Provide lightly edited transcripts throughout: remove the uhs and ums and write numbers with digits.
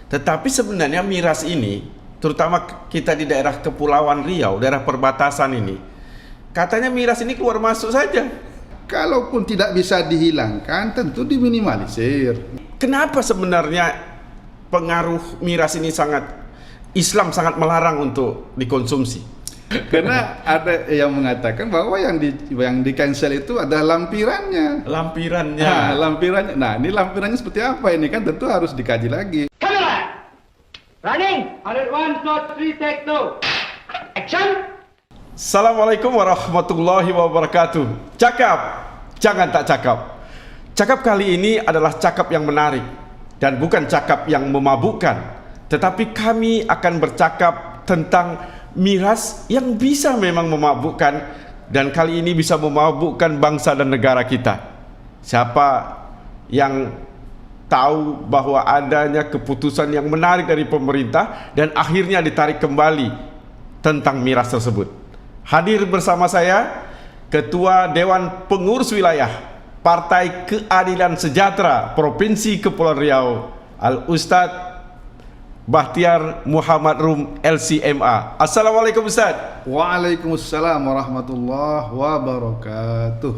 Tetapi sebenarnya miras ini, terutama kita di daerah Kepulauan Riau, daerah perbatasan ini, katanya miras ini keluar masuk saja. Kalaupun tidak bisa dihilangkan, tentu diminimalisir. Kenapa sebenarnya pengaruh miras ini Islam sangat melarang untuk dikonsumsi? Karena ada yang mengatakan bahwa yang di cancel itu adalah lampirannya. Lampirannya. Nah, lampirannya. Nah, ini lampirannya seperti apa ini kan tentu harus dikaji lagi. Camera! Running! 101, 3, take 2. Action! Assalamualaikum warahmatullahi wabarakatuh. Cakap, jangan tak cakap. Cakap kali ini adalah cakap yang menarik dan bukan cakap yang memabukkan, tetapi kami akan bercakap tentang miras yang bisa memang memabukkan, dan kali ini bisa memabukkan bangsa dan negara kita. Siapa yang tahu bahwa adanya keputusan yang menarik dari pemerintah dan akhirnya ditarik kembali tentang miras tersebut? Hadir bersama saya Ketua Dewan Pengurus Wilayah Partai Keadilan Sejahtera Provinsi Kepulauan Riau, Al-Ustadz Bahtiar Muhammad Rum LCMA. Assalamualaikum Ustaz. Waalaikumsalam warahmatullahi wabarakatuh.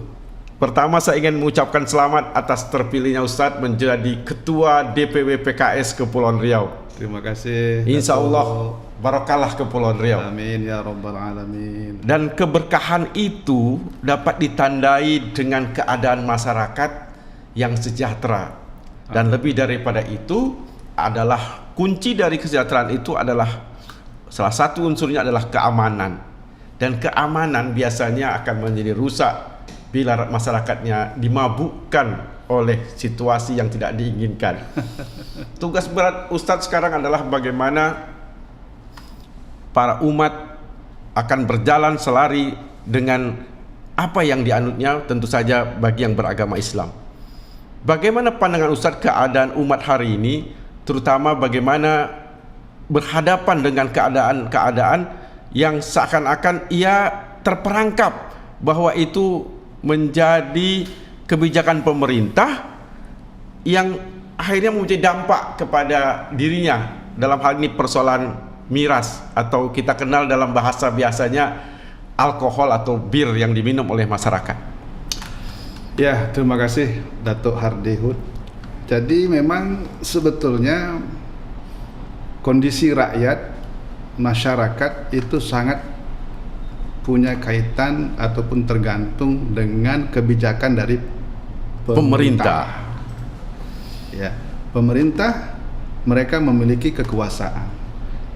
Pertama saya ingin mengucapkan selamat atas terpilihnya Ustaz menjadi Ketua DPW PKS Kepulauan Riau. Terima kasih. Insya Allah barokahlah Kepulauan Riau. Amin ya rabbal alamin. Dan keberkahan itu dapat ditandai dengan keadaan masyarakat yang sejahtera. Dan lebih daripada itu adalah kunci dari kesejahteraan itu adalah salah satu unsurnya adalah keamanan. Dan keamanan biasanya akan menjadi rusak bila masyarakatnya dimabukkan oleh situasi yang tidak diinginkan. Tugas berat Ustadz sekarang adalah bagaimana para umat akan berjalan selari dengan apa yang dianutnya, tentu saja bagi yang beragama Islam. Bagaimana pandangan Ustadz keadaan umat hari ini, terutama bagaimana berhadapan dengan keadaan-keadaan yang seakan-akan ia terperangkap bahwa itu menjadi kebijakan pemerintah yang akhirnya menjadi dampak kepada dirinya, dalam hal ini persoalan miras atau kita kenal dalam bahasa biasanya alkohol atau bir yang diminum oleh masyarakat. Ya, terima kasih Datuk Hardihut. Jadi memang sebetulnya kondisi rakyat, masyarakat itu sangat punya kaitan ataupun tergantung dengan kebijakan dari pemerintah. Ya, pemerintah mereka memiliki kekuasaan.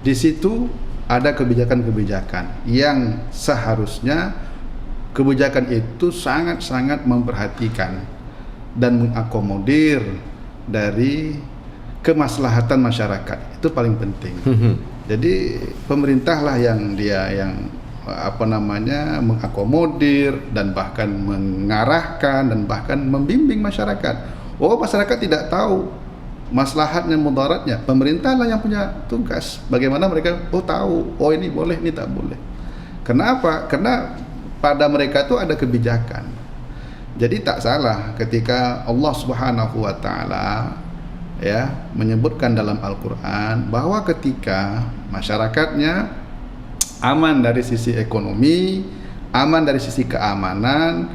Di situ ada kebijakan-kebijakan yang seharusnya kebijakan itu sangat-sangat memperhatikan dan mengakomodir dari kemaslahatan masyarakat. Itu paling penting. Jadi pemerintahlah yang mengakomodir dan bahkan mengarahkan dan bahkan membimbing masyarakat. Oh, masyarakat tidak tahu maslahatnya, mudaratnya. Pemerintahlah yang punya tugas. Bagaimana mereka tahu, oh ini boleh, ini tak boleh. Kenapa? Karena pada mereka itu ada kebijakan. Jadi tak salah ketika Allah Subhanahu wa taala menyebutkan dalam Al-Qur'an bahwa ketika masyarakatnya aman dari sisi ekonomi, aman dari sisi keamanan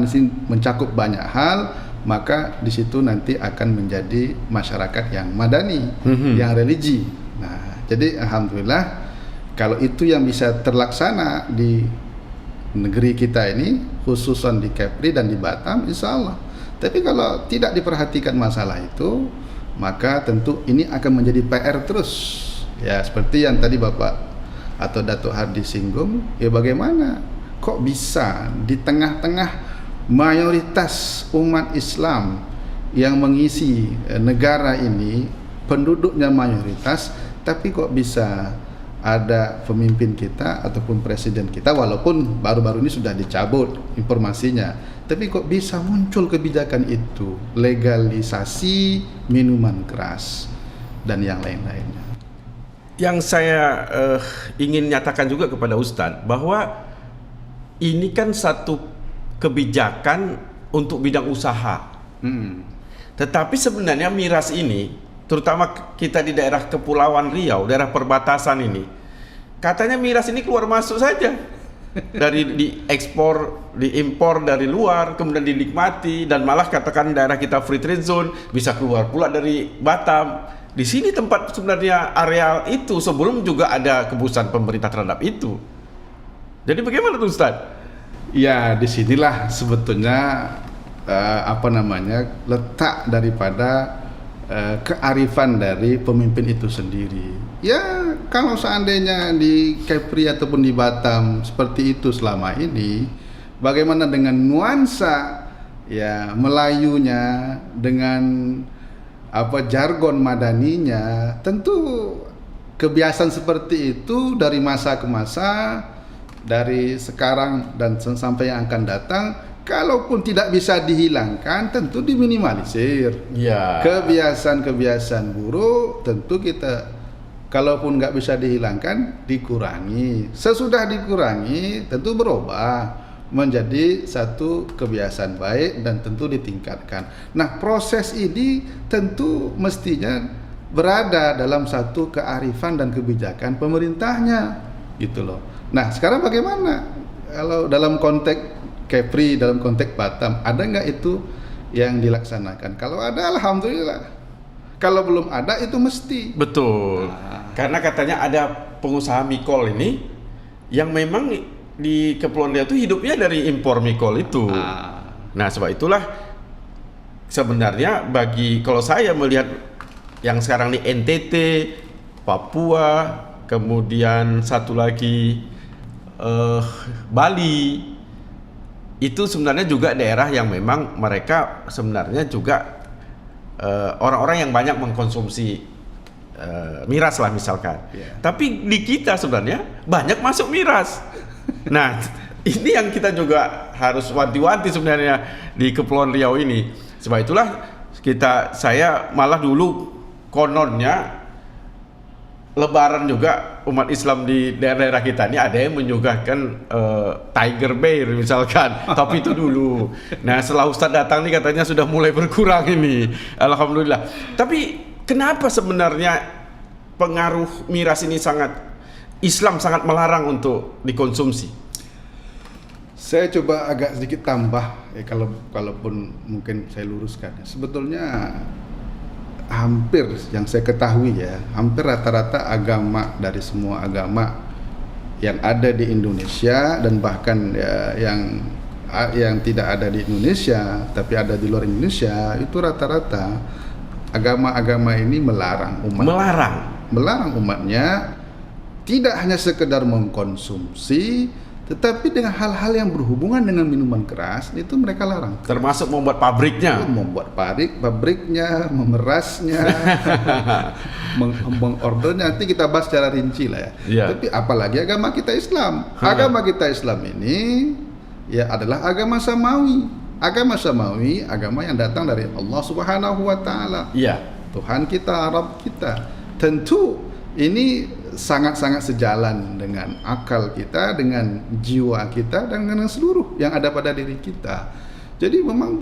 di sini mencakup banyak hal, maka di situ nanti akan menjadi masyarakat yang madani, yang religi. Nah, jadi alhamdulillah kalau itu yang bisa terlaksana di negeri kita ini, khususan di Kepri dan di Batam, insya Allah. Tapi kalau tidak diperhatikan masalah itu, maka tentu ini akan menjadi PR terus. Ya, seperti yang tadi Bapak atau Datuk Hardi singgung, ya bagaimana kok bisa di tengah-tengah mayoritas umat Islam yang mengisi negara ini, penduduknya mayoritas, tapi kok bisa ada pemimpin kita ataupun presiden kita, walaupun baru-baru ini sudah dicabut informasinya, tapi kok bisa muncul kebijakan itu, legalisasi minuman keras dan yang lain-lainnya. Yang saya ingin nyatakan juga kepada Ustadz bahwa ini kan satu kebijakan untuk bidang usaha. Tetapi sebenarnya miras ini, terutama kita di daerah Kepulauan Riau, daerah perbatasan ini, katanya miras ini keluar masuk saja. Dari diekspor, diimpor dari luar, kemudian dinikmati, dan malah katakan daerah kita free trade zone, bisa keluar pula dari Batam. Di sini tempat sebenarnya areal itu sebelum juga ada keputusan pemerintah terhadap itu. Jadi bagaimana tuh Ustaz? Ya, disinilah sebetulnya letak daripada kearifan dari pemimpin itu sendiri. Ya, kalau seandainya di Kepri ataupun di Batam seperti itu selama ini, bagaimana dengan nuansa ya Melayunya, dengan jargon madaninya, tentu kebiasaan seperti itu dari masa ke masa, dari sekarang dan sampai yang akan datang, kalaupun tidak bisa dihilangkan, tentu diminimalisir. Ya. Kebiasaan-kebiasaan buruk tentu kita, kalaupun nggak bisa dihilangkan, dikurangi. Sesudah dikurangi, tentu berubah menjadi satu kebiasaan baik dan tentu ditingkatkan. Nah, proses ini tentu mestinya berada dalam satu kearifan dan kebijakan pemerintahnya, gitu loh. Nah, sekarang bagaimana? Kalau dalam konteks Kepri, dalam konteks Batam, ada nggak itu yang dilaksanakan? Kalau ada, alhamdulillah. Kalau belum ada, itu mesti. Betul. Karena katanya ada pengusaha mikol ini yang memang di Kepulauan Riau itu hidupnya dari impor mikol itu. Nah, sebab itulah sebenarnya kalau saya melihat yang sekarang di NTT, Papua, kemudian satu lagi Bali, itu sebenarnya juga daerah yang memang mereka sebenarnya juga orang-orang yang banyak mengkonsumsi miras lah misalkan. Tapi di kita sebenarnya banyak masuk miras. Nah, ini yang kita juga harus wanti-wanti sebenarnya di Kepulauan Riau ini. Sebab itulah saya malah dulu kononnya Lebaran juga umat Islam di daerah-daerah kita ini ada yang menyuguhkan Tiger Bear misalkan, tapi itu dulu. Nah, setelah Ustadz datang nih katanya sudah mulai berkurang ini, alhamdulillah. Tapi kenapa sebenarnya pengaruh miras ini Islam sangat melarang untuk dikonsumsi? Saya coba agak sedikit tambah, kalaupun mungkin saya luruskan. Sebetulnya hampir yang saya ketahui hampir rata-rata agama dari semua agama yang ada di Indonesia dan bahkan yang tidak ada di Indonesia tapi ada di luar Indonesia, itu rata-rata agama-agama ini melarang umatnya tidak hanya sekedar mengkonsumsi, tetapi dengan hal-hal yang berhubungan dengan minuman keras itu mereka larang. Termasuk membuat pabriknya. Membuat pabriknya, memerasnya, mengordernya. Nanti kita bahas secara rinci lah ya. Tapi apalagi agama kita Islam. Agama kita Islam ini ya adalah agama samawi. Agama samawi, agama yang datang dari Allah Subhanahu wa taala. Tuhan kita, Rabb kita. Tentu ini sangat-sangat sejalan dengan akal kita, dengan jiwa kita, dan dengan seluruh yang ada pada diri kita. Jadi memang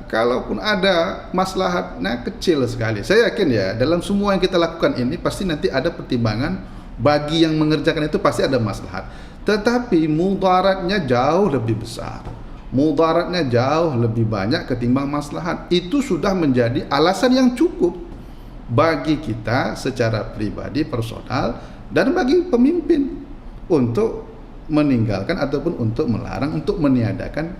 kalaupun ada maslahatnya kecil sekali. Saya yakin ya, dalam semua yang kita lakukan ini pasti nanti ada pertimbangan, bagi yang mengerjakan itu pasti ada maslahat. Tetapi mudaratnya jauh lebih besar. Mudaratnya jauh lebih banyak ketimbang maslahat. Itu sudah menjadi alasan yang cukup bagi kita secara pribadi, personal, dan bagi pemimpin untuk meninggalkan ataupun untuk melarang, untuk meniadakan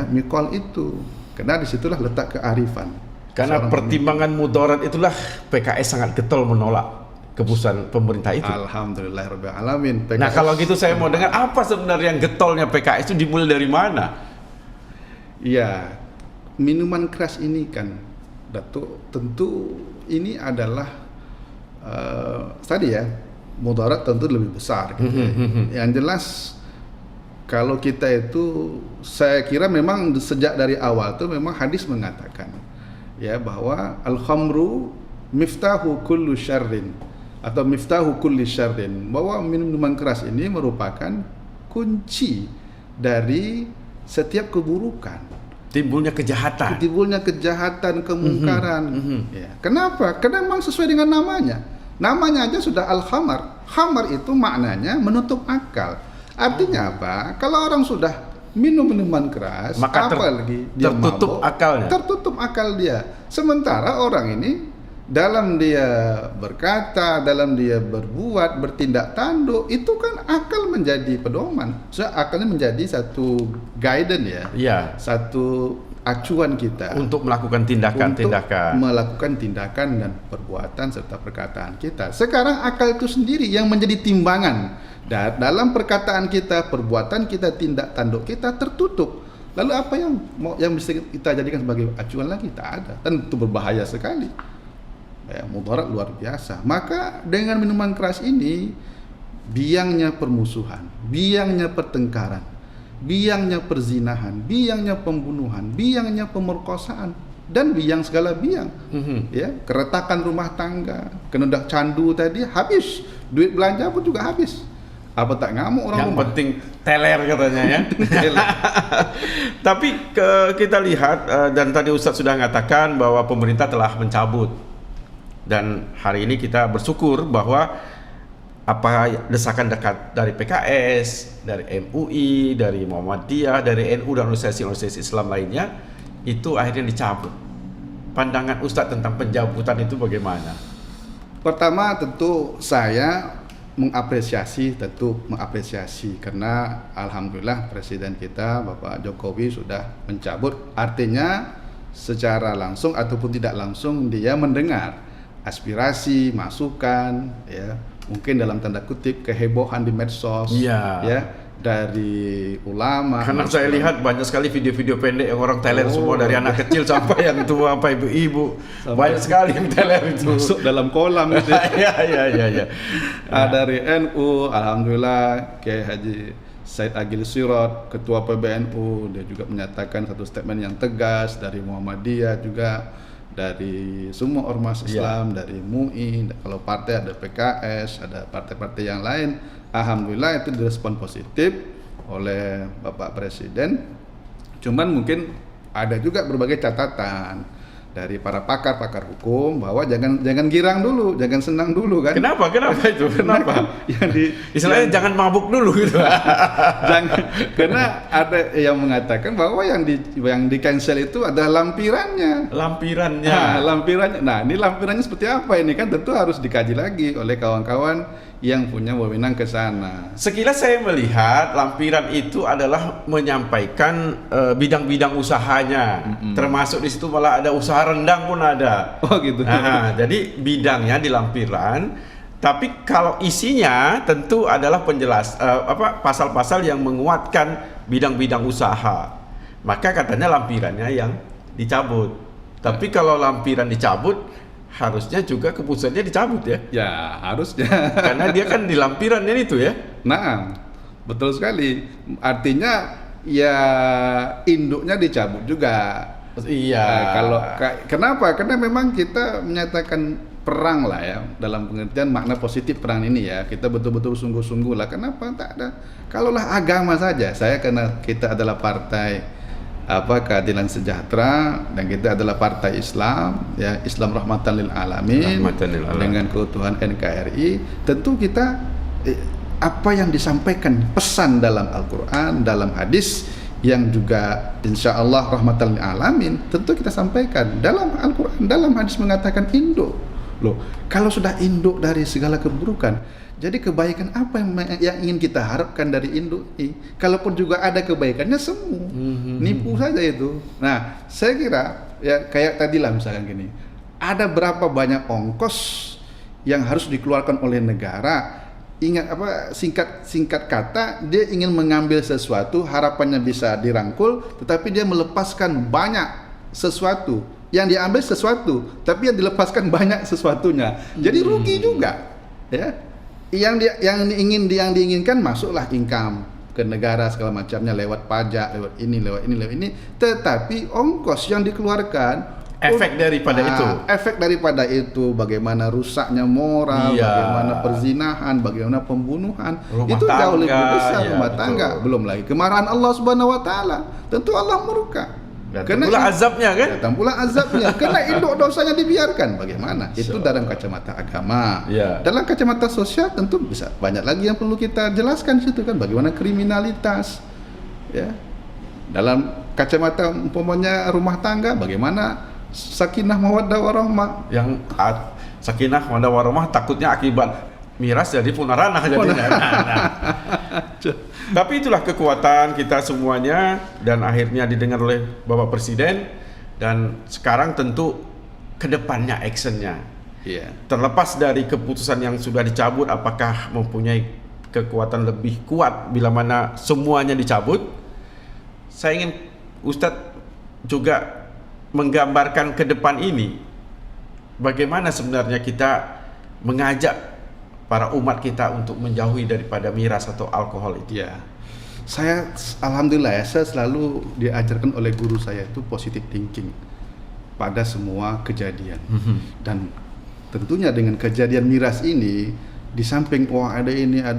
mikol itu. Karena disitulah letak kearifan. Karena pertimbangan mudarat itulah PKS sangat getol menolak keputusan pemerintah itu. Alhamdulillahirabbil alamin. Nah, kalau gitu saya mau dengar apa sebenarnya yang getolnya PKS itu dimulai dari mana? Ya, minuman keras ini kan, Datuk, tentu ini adalah tadi mudarat tentu lebih besar gitu. Yang jelas kalau kita itu, saya kira memang sejak dari awal tuh memang hadis mengatakan bahwa al-khamru miftahu kullu syarrin atau miftahu kulli syarrin, bahwa minuman keras ini merupakan kunci dari setiap keburukan. Timbulnya kejahatan. timbulnya kejahatan, kemungkaran. Ya. Kenapa? Karena memang sesuai dengan namanya. Namanya aja sudah al-khamar. Khamar itu maknanya menutup akal. Artinya apa? Kalau orang sudah minum minuman keras, Maka apalagi dia tertutup mabuk, akalnya. tertutup akal dia. Sementara orang ini dalam dia berkata, dalam dia berbuat, bertindak tanduk, itu kan akal menjadi pedoman. So, akalnya menjadi satu guidance ya. Iya. Satu acuan kita Untuk melakukan tindakan-tindakan. untuk melakukan tindakan dan perbuatan serta perkataan kita. Sekarang akal itu sendiri yang menjadi timbangan. Dalam perkataan kita, perbuatan kita, tindak tanduk kita tertutup. Lalu apa yang bisa kita jadikan sebagai acuan lagi? Tak ada. Tentu berbahaya sekali. Ya, mudarat luar biasa. Maka dengan minuman keras ini, biangnya permusuhan, biangnya pertengkaran, biangnya perzinahan, biangnya pembunuhan, biangnya pemerkosaan, dan biang segala biang. Ya, keretakan rumah tangga, kena candu tadi habis, duit belanja pun juga habis. Apa tak ngamuk orang Yang rumah? penting teler katanya ya. Tapi kita lihat dan tadi Ustadz sudah mengatakan bahwa pemerintah telah mencabut. Dan hari ini kita bersyukur bahwa apa desakan dekat dari PKS, dari MUI, dari Muhammadiyah, dari NU dan organisasi-organisasi Islam lainnya itu akhirnya dicabut. Pandangan Ustadz tentang pencabutan itu bagaimana? Pertama tentu saya mengapresiasi karena alhamdulillah Presiden kita Bapak Jokowi sudah mencabut, artinya secara langsung ataupun tidak langsung dia mendengar aspirasi, masukan, ya mungkin dalam tanda kutip kehebohan di medsos, ya dari ulama. Karena saya lihat banyak sekali video-video pendek yang orang teler semua, dari anak kecil sampai yang tua, sampai ibu-ibu, banyak sekali yang teler itu. Masuk dalam kolam gitu. Ya. Dari NU, alhamdulillah Kiai Haji Said Agil Sirot, Ketua PBNU, dia juga menyatakan satu statement yang tegas. Dari Muhammadiyah juga, dari semua ormas Islam, dari MUI, kalau partai ada PKS, ada partai-partai yang lain, alhamdulillah itu direspon positif oleh Bapak Presiden. Cuman mungkin ada juga berbagai catatan dari para pakar-pakar hukum bahwa jangan girang dulu, jangan senang dulu kan. Kenapa itu? Kenapa? Istilahnya jangan mabuk dulu gitu. Karena ada yang mengatakan bahwa yang di cancel itu adalah lampirannya. Lampirannya. Nah, ini lampirannya seperti apa ini kan tentu harus dikaji lagi oleh kawan-kawan yang punya wewenang ke sana. Sekilas saya melihat lampiran itu adalah menyampaikan bidang-bidang usahanya, termasuk di situ malah ada usaha rendang pun ada. Oh gitu. Nah, jadi bidangnya di lampiran, tapi kalau isinya tentu adalah pasal-pasal yang menguatkan bidang-bidang usaha. Maka katanya lampirannya yang dicabut. Tapi kalau lampiran dicabut, harusnya juga keputusannya dicabut ya? Ya, harusnya. Karena dia kan di lampirannya itu ya? Nah, betul sekali. Artinya ya induknya dicabut juga. Iya. Kenapa? Karena memang kita menyatakan perang lah ya, dalam pengertian makna positif perang ini ya. Kita betul-betul sungguh-sungguh lah. Kenapa? Tak ada. Kalaulah agama saja, karena kita adalah partai Keadilan Sejahtera dan kita adalah partai Islam ya, Islam rahmatan lil alamin, dengan keutuhan NKRI, tentu kita apa yang disampaikan pesan dalam Al-Qur'an, dalam hadis yang juga insya Allah rahmatan lil alamin, tentu kita sampaikan. Dalam Al-Qur'an, dalam hadis mengatakan induk. Loh, kalau sudah induk dari segala keburukan, jadi kebaikan apa yang ingin kita harapkan dari induk ini? Kalaupun juga ada kebaikannya semu, nipu saja itu. Nah, saya kira ya kayak tadi lah misalkan gini, ada berapa banyak ongkos yang harus dikeluarkan oleh negara? Ingat singkat kata, dia ingin mengambil sesuatu, harapannya bisa dirangkul, tetapi dia melepaskan banyak sesuatu. Yang diambil sesuatu, tapi yang dilepaskan banyak sesuatunya. Jadi rugi juga, ya. Yang diinginkan masuklah income ke negara segala macamnya lewat pajak, lewat ini, tetapi ongkos yang dikeluarkan, efek daripada itu bagaimana rusaknya moral, bagaimana perzinahan, bagaimana pembunuhan, itu jauh lebih besar. Rumah tangga, belum lagi kemarahan Allah Subhanahu wa taala. Tentu Allah murka. Datang pula azabnya kan? Datang pula azabnya. Karena induk dosanya dibiarkan. Bagaimana? Itu dalam kacamata agama. Ya. Dalam kacamata sosial tentu bisa banyak lagi yang perlu kita jelaskan di situ kan. Bagaimana kriminalitas, ya. Dalam kacamata umpamanya rumah tangga, bagaimana sakinah mawaddah warahmah. Yang sakinah mawaddah warahmah takutnya akibat miras jadi punarana jadinya. Tapi itulah kekuatan kita semuanya dan akhirnya didengar oleh Bapak Presiden dan sekarang tentu kedepannya actionnya. Iya. Terlepas dari keputusan yang sudah dicabut, apakah mempunyai kekuatan lebih kuat bila mana semuanya dicabut? Saya ingin Ustadz juga menggambarkan ke depan ini bagaimana sebenarnya kita mengajak para umat kita untuk menjauhi daripada miras atau alkohol itu. Ya, saya alhamdulillah ya, saya selalu diajarkan oleh guru saya itu positive thinking pada semua kejadian. Dan tentunya dengan kejadian miras ini, di samping wah ada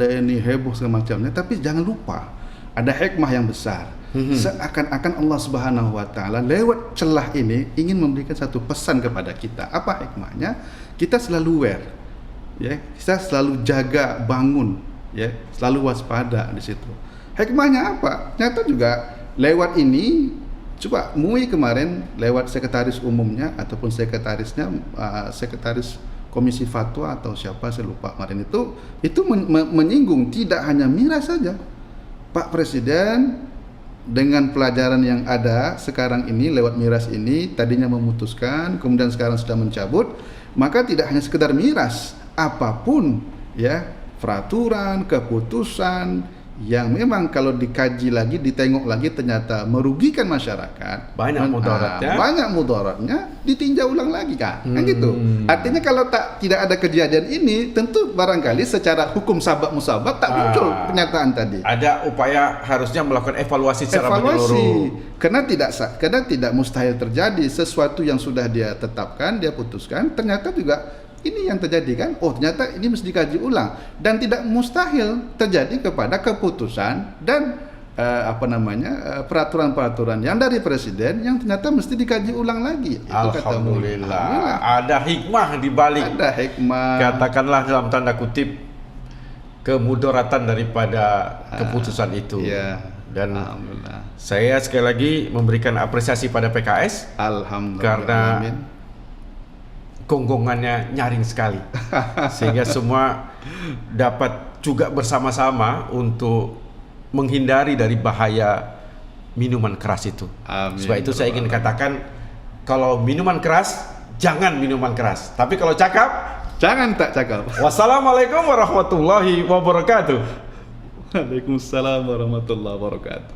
ini heboh semacamnya, tapi jangan lupa ada hikmah yang besar. Seakan-akan Allah Subhanahu wa taala lewat celah ini ingin memberikan satu pesan kepada kita. Apa hikmahnya? Kita selalu aware. Ya, kita selalu jaga bangun, ya, selalu waspada di situ. Hikmahnya apa? Ternyata juga lewat ini, coba MUI kemarin lewat sekretaris umumnya ataupun sekretarisnya, sekretaris komisi fatwa atau siapa saya lupa kemarin itu menyinggung tidak hanya miras saja. Pak Presiden dengan pelajaran yang ada sekarang ini lewat miras ini tadinya memutuskan, kemudian sekarang sudah mencabut, maka tidak hanya sekedar miras. Apapun ya peraturan, keputusan yang memang kalau dikaji lagi, ditengok lagi ternyata merugikan masyarakat, banyak mudaratnya, ditinjau ulang lagi kan gitu. Artinya kalau tidak ada kejadian ini, tentu barangkali secara hukum sabab musabab tak muncul pernyataan tadi. Ada upaya harusnya melakukan evaluasi secara menyeluruh. Karena tidak mustahil terjadi sesuatu yang sudah dia tetapkan, dia putuskan, ternyata juga ini yang terjadi kan, oh ternyata ini mesti dikaji ulang dan tidak mustahil terjadi kepada keputusan dan peraturan-peraturan yang dari presiden yang ternyata mesti dikaji ulang lagi. Alhamdulillah. Ada hikmah di balik. Ada hikmah. Katakanlah dalam tanda kutip kemudaratan daripada keputusan itu. Iya. Dan saya sekali lagi memberikan apresiasi pada PKS. Alhamdulillah. Karena gonggongannya nyaring sekali sehingga semua dapat juga bersama-sama untuk menghindari dari bahaya minuman keras itu. Amin. Sebab itu saya ingin katakan kalau minuman keras jangan minuman keras, tapi kalau cakap jangan tak cakap. Wassalamualaikum warahmatullahi wabarakatuh. Waalaikumsalam warahmatullahi wabarakatuh.